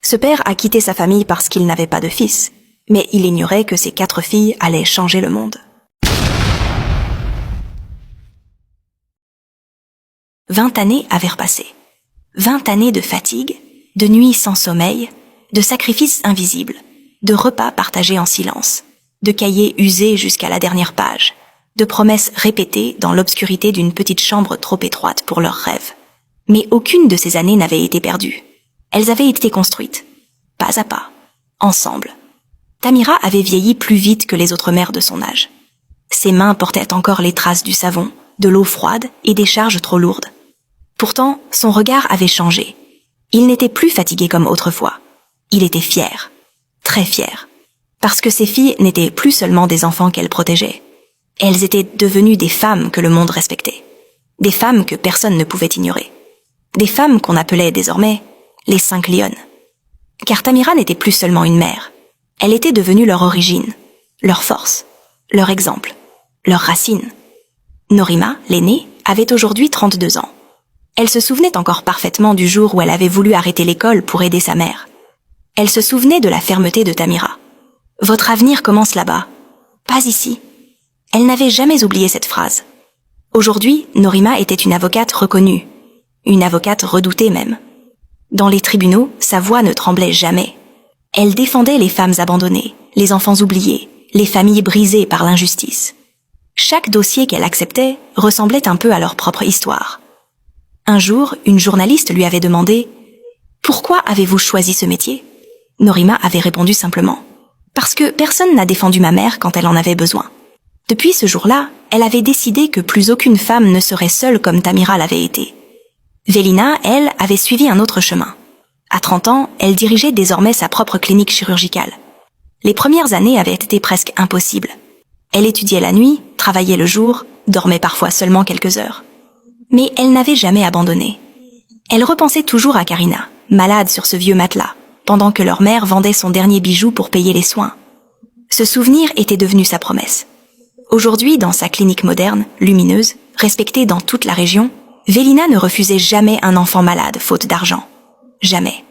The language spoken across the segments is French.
Ce père a quitté sa famille parce qu'il n'avait pas de fils, mais il ignorait que ses 4 filles allaient changer le monde. 20 années avaient repassé. 20 années de fatigue, de nuits sans sommeil, de sacrifices invisibles, de repas partagés en silence, de cahiers usés jusqu'à la dernière page, de promesses répétées dans l'obscurité d'une petite chambre trop étroite pour leurs rêves. Mais aucune de ces années n'avait été perdue. Elles avaient été construites, pas à pas, ensemble. Tamira avait vieilli plus vite que les autres mères de son âge. Ses mains portaient encore les traces du savon, de l'eau froide et des charges trop lourdes. Pourtant, son regard avait changé. Il n'était plus fatigué comme autrefois. Il était fier, très fier, parce que ses filles n'étaient plus seulement des enfants qu'elle protégeait. Elles étaient devenues des femmes que le monde respectait, des femmes que personne ne pouvait ignorer, des femmes qu'on appelait désormais les 5 lionnes. Car Tamira n'était plus seulement une mère, elle était devenue leur origine, leur force, leur exemple, leur racine. Norima, l'aînée, avait aujourd'hui 32 ans. Elle se souvenait encore parfaitement du jour où elle avait voulu arrêter l'école pour aider sa mère. Elle se souvenait de la fermeté de Tamira. « Votre avenir commence là-bas, pas ici ». Elle n'avait jamais oublié cette phrase. Aujourd'hui, Norima était une avocate reconnue, une avocate redoutée même. Dans les tribunaux, sa voix ne tremblait jamais. Elle défendait les femmes abandonnées, les enfants oubliés, les familles brisées par l'injustice. Chaque dossier qu'elle acceptait ressemblait un peu à leur propre histoire. Un jour, une journaliste lui avait demandé « Pourquoi avez-vous choisi ce métier ?» Norima avait répondu simplement « Parce que personne n'a défendu ma mère quand elle en avait besoin. » Depuis ce jour-là, elle avait décidé que plus aucune femme ne serait seule comme Tamira l'avait été. Velina, elle, avait suivi un autre chemin. À 30 ans, elle dirigeait désormais sa propre clinique chirurgicale. Les premières années avaient été presque impossibles. Elle étudiait la nuit, travaillait le jour, dormait parfois seulement quelques heures. Mais elle n'avait jamais abandonné. Elle repensait toujours à Karina, malade sur ce vieux matelas, pendant que leur mère vendait son dernier bijou pour payer les soins. Ce souvenir était devenu sa promesse. Aujourd'hui, dans sa clinique moderne, lumineuse, respectée dans toute la région, Velina ne refusait jamais un enfant malade, faute d'argent. Jamais.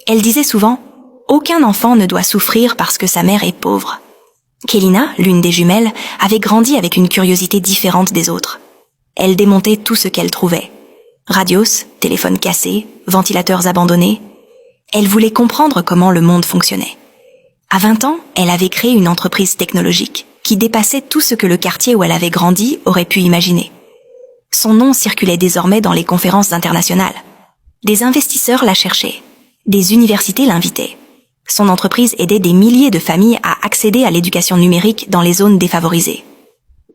Elle disait souvent « Aucun enfant ne doit souffrir parce que sa mère est pauvre ». Kelina, l'une des jumelles, avait grandi avec une curiosité différente des autres. Elle démontait tout ce qu'elle trouvait. Radios, téléphones cassés, ventilateurs abandonnés. Elle voulait comprendre comment le monde fonctionnait. À 20 ans, elle avait créé une entreprise technologique qui dépassait tout ce que le quartier où elle avait grandi aurait pu imaginer. Son nom circulait désormais dans les conférences internationales. Des investisseurs la cherchaient. Des universités l'invitaient. Son entreprise aidait des milliers de familles à accéder à l'éducation numérique dans les zones défavorisées.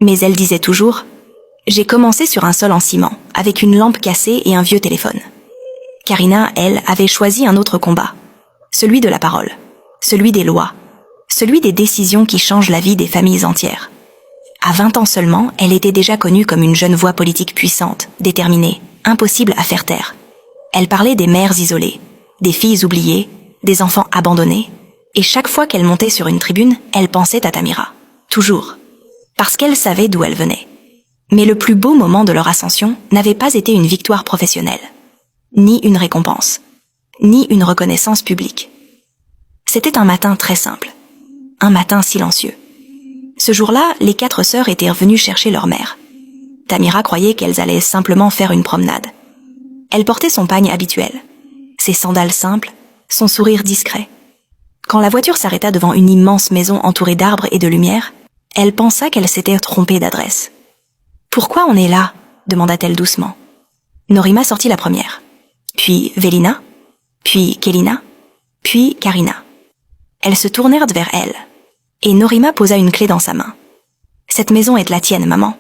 Mais elle disait toujours « J'ai commencé sur un sol en ciment, avec une lampe cassée et un vieux téléphone. » Karina, elle, avait choisi un autre combat. Celui de la parole. Celui des lois. Celui des décisions qui changent la vie des familles entières. À 20 ans seulement, elle était déjà connue comme une jeune voix politique puissante, déterminée, impossible à faire taire. Elle parlait des mères isolées, des filles oubliées, des enfants abandonnés, et chaque fois qu'elle montait sur une tribune, elle pensait à Tamira. Toujours. Parce qu'elle savait d'où elle venait. Mais le plus beau moment de leur ascension n'avait pas été une victoire professionnelle, ni une récompense, ni une reconnaissance publique. C'était un matin très simple. Un matin silencieux. Ce jour-là, les 4 sœurs étaient revenues chercher leur mère. Tamira croyait qu'elles allaient simplement faire une promenade. Elle portait son pagne habituel, ses sandales simples, son sourire discret. Quand la voiture s'arrêta devant une immense maison entourée d'arbres et de lumière, elle pensa qu'elle s'était trompée d'adresse. « Pourquoi on est là ?» demanda-t-elle doucement. Norima sortit la première, puis Velina, puis Kelina, puis Karina. Elles se tournèrent vers elle, et Norima posa une clé dans sa main. « Cette maison est de la tienne, maman. »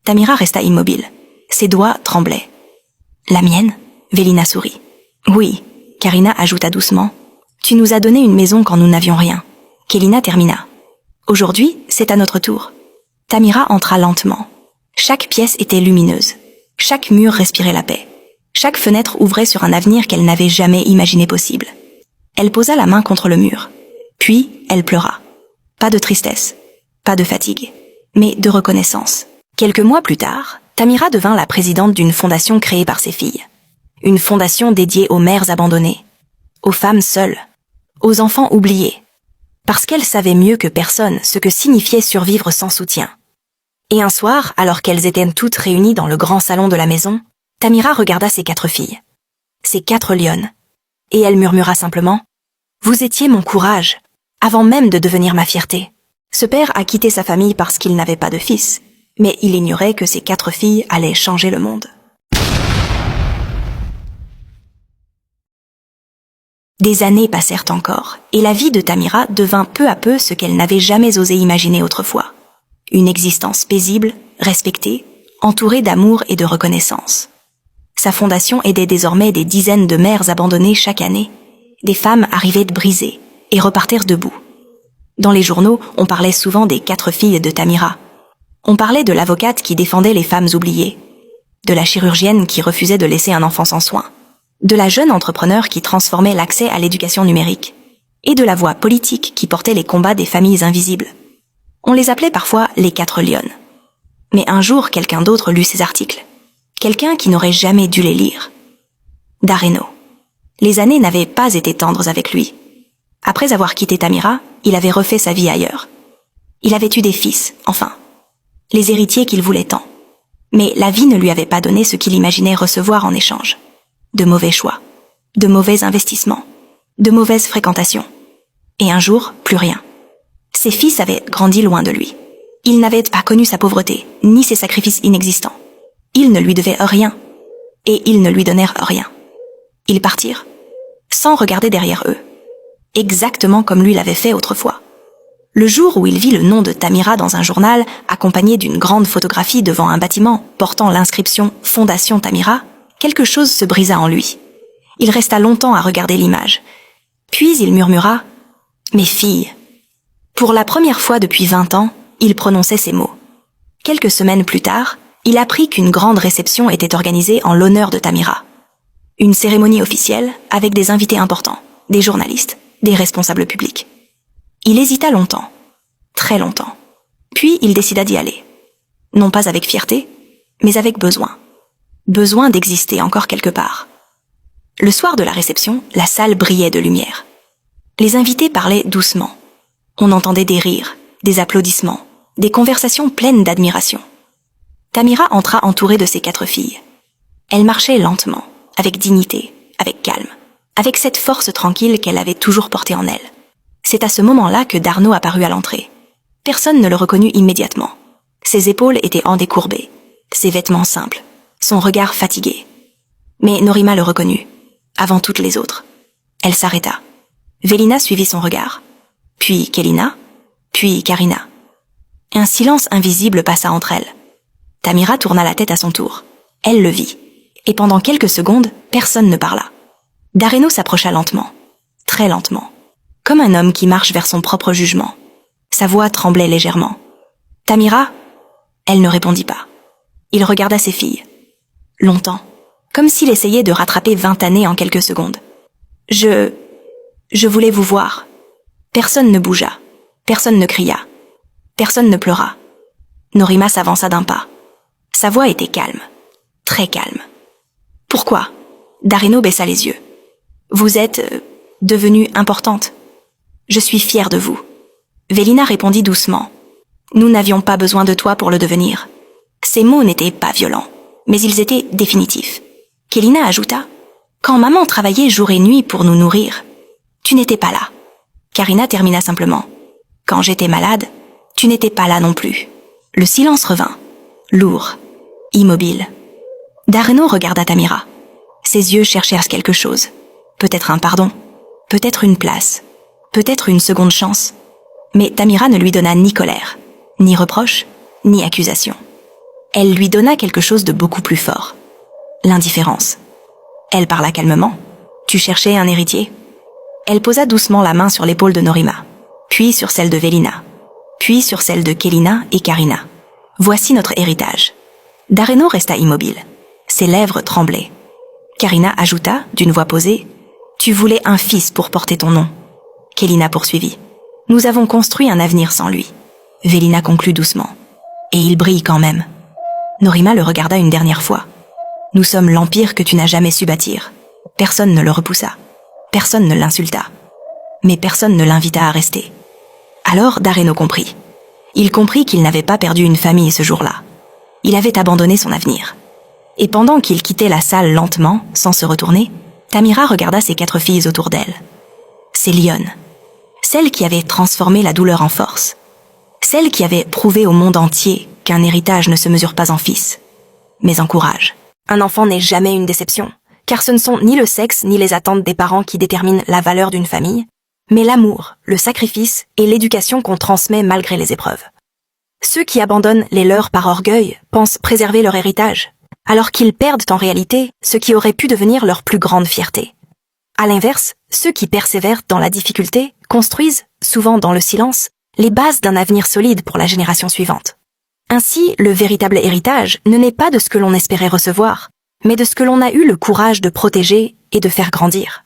Tamira resta immobile. Ses doigts tremblaient. « La mienne ?» Velina sourit. « Oui. » Karina ajouta doucement. « Tu nous as donné une maison quand nous n'avions rien. » Kelina termina. « Aujourd'hui, c'est à notre tour. » Tamira entra lentement. Chaque pièce était lumineuse. Chaque mur respirait la paix. Chaque fenêtre ouvrait sur un avenir qu'elle n'avait jamais imaginé possible. Elle posa la main contre le mur. Puis, elle pleura. Pas de tristesse, pas de fatigue, mais de reconnaissance. Quelques mois plus tard, Tamira devint la présidente d'une fondation créée par ses filles. Une fondation dédiée aux mères abandonnées. aux femmes seules, aux enfants oubliés, parce qu'elle savait mieux que personne ce que signifiait survivre sans soutien. Et un soir, alors qu'elles étaient toutes réunies dans le grand salon de la maison, Tamira regarda ses 4 filles, ses 4 lionnes, et elle murmura simplement « Vous étiez mon courage, avant même de devenir ma fierté. » Ce père a quitté sa famille parce qu'il n'avait pas de fils, mais il ignorait que ses 4 filles allaient changer le monde. Des années passèrent encore, et la vie de Tamira devint peu à peu ce qu'elle n'avait jamais osé imaginer autrefois. Une existence paisible, respectée, entourée d'amour et de reconnaissance. Sa fondation aidait désormais des dizaines de mères abandonnées chaque année. Des femmes arrivaient brisées et repartirent debout. Dans les journaux, on parlait souvent des 4 filles de Tamira. On parlait de l'avocate qui défendait les femmes oubliées, de la chirurgienne qui refusait de laisser un enfant sans soins, de la jeune entrepreneur qui transformait l'accès à l'éducation numérique, et de la voix politique qui portait les combats des familles invisibles. On les appelait parfois les 4 lionnes. Mais un jour, quelqu'un d'autre lut ces articles. Quelqu'un qui n'aurait jamais dû les lire. Dareno. Les années n'avaient pas été tendres avec lui. Après avoir quitté Tamira, il avait refait sa vie ailleurs. Il avait eu des fils, enfin. Les héritiers qu'il voulait tant. Mais la vie ne lui avait pas donné ce qu'il imaginait recevoir en échange. De mauvais choix, de mauvais investissements, de mauvaises fréquentations. Et un jour, plus rien. Ses fils avaient grandi loin de lui. Ils n'avaient pas connu sa pauvreté, ni ses sacrifices inexistants. Ils ne lui devaient rien. Et ils ne lui donnèrent rien. Ils partirent, sans regarder derrière eux. Exactement comme lui l'avait fait autrefois. Le jour où il vit le nom de Tamira dans un journal, accompagné d'une grande photographie devant un bâtiment portant l'inscription « Fondation Tamira », quelque chose se brisa en lui. Il resta longtemps à regarder l'image. Puis il murmura « Mes filles !» Pour la première fois depuis 20 ans, il prononçait ces mots. Quelques semaines plus tard, il apprit qu'une grande réception était organisée en l'honneur de Tamira. Une cérémonie officielle avec des invités importants, des journalistes, des responsables publics. Il hésita longtemps, très longtemps. Puis il décida d'y aller. Non pas avec fierté, mais avec besoin. Besoin d'exister encore quelque part. Le soir de la réception, la salle brillait de lumière. Les invités parlaient doucement. On entendait des rires, des applaudissements, des conversations pleines d'admiration. Tamira entra entourée de ses 4 filles. Elle marchait lentement, avec dignité, avec calme, avec cette force tranquille qu'elle avait toujours portée en elle. C'est à ce moment-là que Darno apparut à l'entrée. Personne ne le reconnut immédiatement. Ses épaules étaient décourbées, ses vêtements simples, son regard fatigué. Mais Norima le reconnut, avant toutes les autres. Elle s'arrêta. Vélina suivit son regard. Puis Kélina, puis Karina. Un silence invisible passa entre elles. Tamira tourna la tête à son tour. Elle le vit. Et pendant quelques secondes, personne ne parla. Dareno s'approcha lentement, très lentement, comme un homme qui marche vers son propre jugement. Sa voix tremblait légèrement. « Tamira ?» Elle ne répondit pas. Il regarda ses filles. Longtemps, comme s'il essayait de rattraper 20 années en quelques secondes. « Je voulais vous voir. » Personne ne bougea, personne ne cria, personne ne pleura. Norima s'avança d'un pas. Sa voix était calme, très calme. « Pourquoi ?» Dareno baissa les yeux. « Vous êtes devenue importante. Je suis fière de vous. » Vélina répondit doucement. « Nous n'avions pas besoin de toi pour le devenir. » Ces mots n'étaient pas violents, mais ils étaient définitifs. Kélina ajouta « Quand maman travaillait jour et nuit pour nous nourrir, tu n'étais pas là. » Karina termina simplement « Quand j'étais malade, tu n'étais pas là non plus. » Le silence revint, lourd, immobile. Dareno regarda Tamira. Ses yeux cherchèrent quelque chose. Peut-être un pardon, peut-être une place, peut-être une seconde chance. Mais Tamira ne lui donna ni colère, ni reproche, ni accusation. Elle lui donna quelque chose de beaucoup plus fort. L'indifférence. Elle parla calmement. « Tu cherchais un héritier ?» Elle posa doucement la main sur l'épaule de Norima, puis sur celle de Vélina, puis sur celle de Kélina et Karina. « Voici notre héritage. » Dareno resta immobile. Ses lèvres tremblaient. Karina ajouta, d'une voix posée, « Tu voulais un fils pour porter ton nom. » Kélina poursuivit. « Nous avons construit un avenir sans lui. » Vélina conclut doucement. « Et il brille quand même. » Norima le regarda une dernière fois. « Nous sommes l'empire que tu n'as jamais su bâtir. » Personne ne le repoussa. Personne ne l'insulta. Mais personne ne l'invita à rester. Alors Dareno comprit. Il comprit qu'il n'avait pas perdu une famille ce jour-là. Il avait abandonné son avenir. Et pendant qu'il quittait la salle lentement, sans se retourner, Tamira regarda ses 4 filles autour d'elle. Ses lionnes. Celles qui avaient transformé la douleur en force. Celles qui avaient prouvé au monde entier qu'un héritage ne se mesure pas en fils, mais en courage. Un enfant n'est jamais une déception, car ce ne sont ni le sexe ni les attentes des parents qui déterminent la valeur d'une famille, mais l'amour, le sacrifice et l'éducation qu'on transmet malgré les épreuves. Ceux qui abandonnent les leurs par orgueil pensent préserver leur héritage, alors qu'ils perdent en réalité ce qui aurait pu devenir leur plus grande fierté. À l'inverse, ceux qui persévèrent dans la difficulté construisent, souvent dans le silence, les bases d'un avenir solide pour la génération suivante. Ainsi, le véritable héritage ne naît pas de ce que l'on espérait recevoir, mais de ce que l'on a eu le courage de protéger et de faire grandir.